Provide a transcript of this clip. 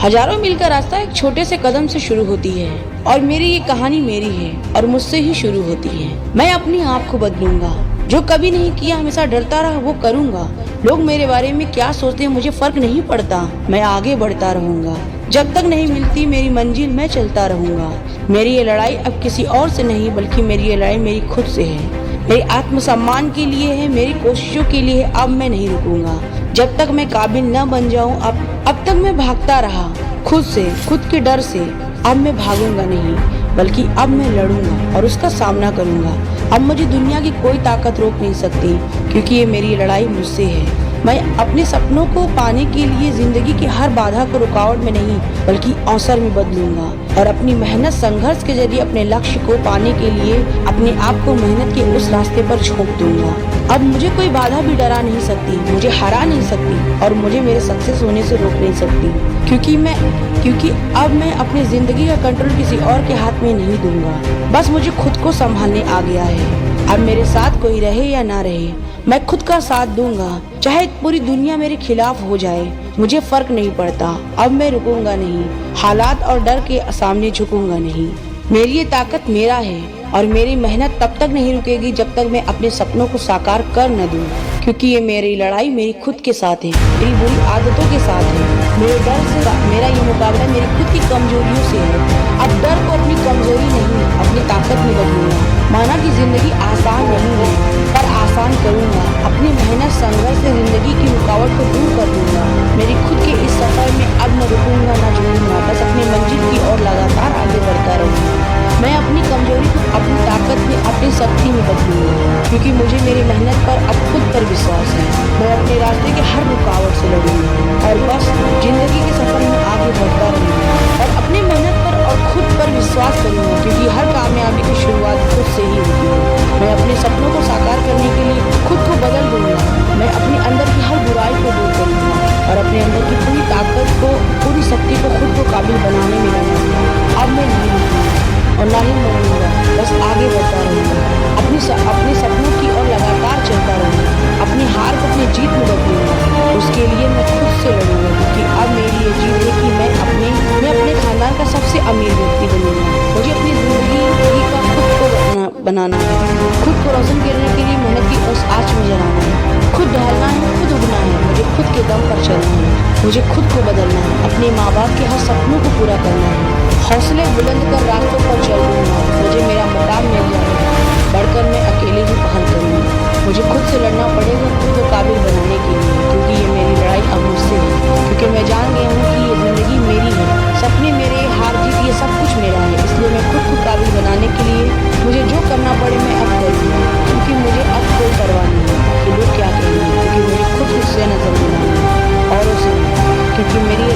हजारों मील का रास्ता एक छोटे से कदम से शुरू होती है और मेरी ये कहानी मेरी है और मुझसे ही शुरू होती है। मैं अपनी आप को बदलूंगा, जो कभी नहीं किया हमेशा डरता रहा वो करूंगा। लोग मेरे बारे में क्या सोचते हैं मुझे फर्क नहीं पड़ता, मैं आगे बढ़ता रहूंगा। जब तक नहीं मिलती मेरी मंजिल मैं चलता रहूंगा। मेरी ये लड़ाई अब किसी और से नहीं बल्कि मेरी ये लड़ाई मेरी खुद से है। मेरी आत्मसम्मान के लिए है, मेरी कोशिशों के लिए है। अब मैं नहीं रुकूंगा जब तक मैं काबिल न बन जाऊं। अब तक मैं भागता रहा खुद से, खुद के डर से। अब मैं भागूंगा नहीं बल्कि अब मैं लड़ूंगा और उसका सामना करूंगा। अब मुझे दुनिया की कोई ताकत रोक नहीं सकती, क्योंकि ये मेरी लड़ाई मुझसे है। मैं अपने सपनों को पाने के लिए जिंदगी की हर बाधा को रुकावट में नहीं बल्कि अवसर में बदलूंगा और अपनी मेहनत संघर्ष के जरिए अपने लक्ष्य को पाने के लिए अपने आप को मेहनत के उस रास्ते पर झोंक दूंगा। अब मुझे कोई बाधा भी डरा नहीं सकती, मुझे हरा नहीं सकती और मुझे मेरे सक्सेस होने से रोक नहीं सकती, क्योंकि अब मैं अपनी जिंदगी का कंट्रोल किसी और के हाथ में नहीं दूंगा। बस मुझे खुद को संभालने आ गया है। अब मेरे साथ कोई रहे या ना रहे, मैं खुद का साथ दूंगा। चाहे पूरी दुनिया मेरे खिलाफ हो जाए, मुझे फर्क नहीं पड़ता। अब मैं रुकूंगा नहीं, हालात और डर के सामने झुकूंगा नहीं। मेरी ये ताकत मेरा है और मेरी मेहनत तब तक नहीं रुकेगी जब तक मैं अपने सपनों को साकार कर न दूं, क्योंकि ये मेरी लड़ाई मेरी खुद के साथ है, मेरी बुरी आदतों के साथ है। मेरे डर से मेरा ये मुकाबला मेरी खुद की कमजोरियों से है। अब डर को अपनी कमजोरी नहीं अपनी ताकत में बदलूंगा। माना कि जिंदगी आसान नहीं है पर आसान करूंगा। अपनी मेहनत संघर्ष से जिंदगी की रुकावट को दूर कर दूंगा। मेरी खुद के इस सफर में अब न रुकूंगा न झूठूंगा, बस अपनी मंजिल की ओर लगातार आगे बढ़ता रहूंगा। मैं अपनी कमजोरी को अपनी ताकत में, अपनी शक्ति में बदलूंगा, क्योंकि मुझे मेरी मेहनत पर अब खुद पर विश्वास है। मैं अपने रास्ते के हर रुकावट से लड़ूंगा और बस जिंदगी के सफर में आगे बढ़ता रहूंगा और अपनी मेहनत पर और खुद पर विश्वास करूंगा, क्योंकि हर कामयाबी की शुरुआत खुद से ही होती है। मैं अपने सपनों को साकार करने के लिए खुद को बदल दूंगा। मैं अपने अंदर की हर बुराई को दूर करूंगा और अपने अंदर की पूरी ताकत को, पूरी शक्ति को खुद को काबिल बनाने में लगाऊंगा। अब मैं नहीं रुकूंगा और ना ही मरूंगा, बस आगे बढ़ता रहूंगा। अपने सपनों की ओर लगातार चलता रहूंगा। अपनी हार को अपनी जीत में बदलूंगा। उसके लिए मैं खुद से लड़ूंगा, क्योंकि अब मेरी ये जीत है कि मैं अपने खानदान का सबसे अमीर व्यक्ति बनूंगा। मुझे अपनी जिंदगी का खुद को बनाना है, खुद को रोशन करने के लिए मेहनत की उस आँच में जलाना है। खुद ढलना है, खुद उगना है, मुझे खुद के दम पर चलना है, मुझे खुद को बदलना है, अपने माँ बाप के हर सपनों को पूरा करना है। हौसले बुलंद कर रास्तों पर चल दूंगा। मुझे मेरा मुकाम मिल जाएगा, बढ़कर मैं अकेले ही पहल करूंगा। मुझे खुद से लड़ना पड़ेगा खुद को काबिल बनाने के लिए, क्योंकि ये मेरी लड़ाई अब मुझसे है। क्योंकि मैं जान गया हूँ कि ये जिंदगी मेरी है, सपने मेरे, हार जीत ये सब कुछ मेरा है। इसलिए मैं खुद को काबिल बनाने के लिए मुझे जो करना पड़े मैं अब करूँगा, क्योंकि मुझे अब कोई परवाह नहीं है कि लोग क्या कहेंगे, क्योंकि मुझे खुद उससे नजर मिला है और उसे, क्योंकि मेरी